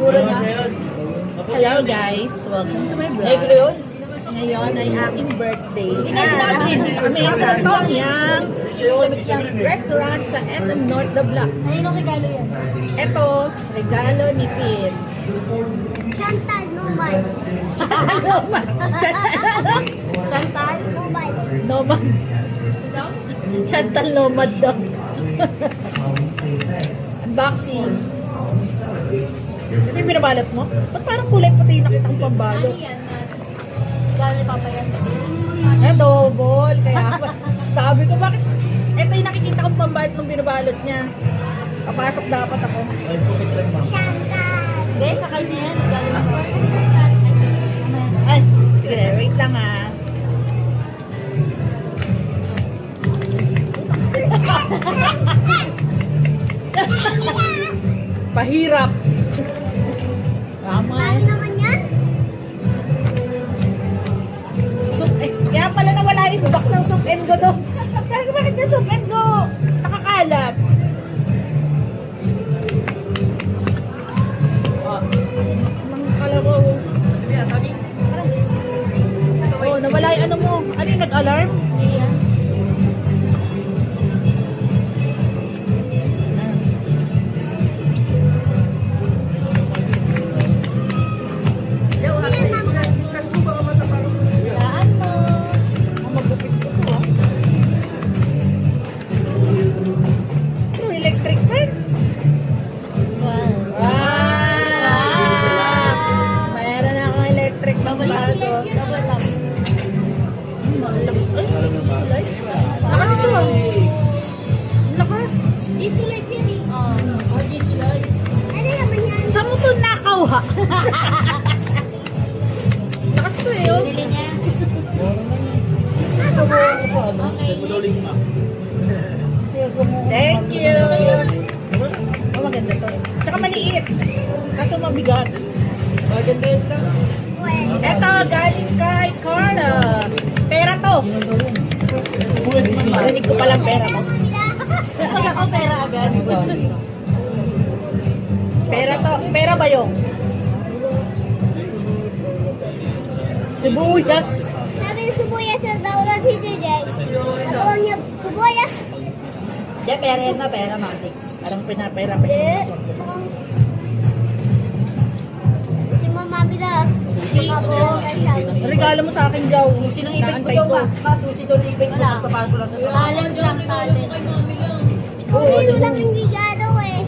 itsura niya. Hello guys, welcome to my vlog. Negro yun. Ngayon ay aking birthday. Kami sa Tongyang restaurant sa SM North The Block. Ayun ang regalo yan. Ito, regalo ni Pin. Chantal Nomad. Chantal Nomad. Nomad. Chantal Nomad daw. Unboxing. Ito yung binabalot mo? Ba't parang kulay puti nakita kong pambalot? Ano yan? Regalo ni Papa yan. Ito, ball. Kaya sabi ko, bakit? Ito yung nakikita kong pambalot nung binabalot niya. Papasok dapat ako. Chantal. Guys, sa kanya yan. Regalo ni Papa. Ay, sige, wait lang ah. Pahirap. Tama Ano eh. naman yan? Soup, kaya pala nawala yung box ng soup and go do. Bakit yung soup and go? Nakakalat. Mga kalabaw. Oh, nawala yung ano mo. Ano yung nag-alarm? Hindi yan. Laan mo. Ang magupit ko to ah. Ito, electric fan. Wow. Mayroon na akong electric Double fan. tap. Double tap. Lakas to ah. Lakas. Diesel light yan eh. Ano naman yan? Saan mo to nakaw ha? Lakas to eh. Oh. Binili niya. Okay. Thank you. Oh, maganda to. Tsaka maliit. Kaso mabigat. Maganda yun lang. Eto, galing kay Carla. Pera to. Marinig ko palang pera to. Kapag ako pera agad. Pera to. Pera ba yung? Sibuyas. Sabi ng sibuyas na daw na si Jay. Natawag niya, sibuyas. Di, pera yan na. Pera, matik. Parang pinapera pa Eh, yun. mukhang... Si Mama Bila. Si Mama siya. Regalo mo sa akin, Jaw. Susi ng ibig mo Naantay daw ko. ba? Susi daw ng ibig mo. Wala. Pagpapasok lang sa Talent lang, talent. Oo, Ano sibu- lang yung bigado eh.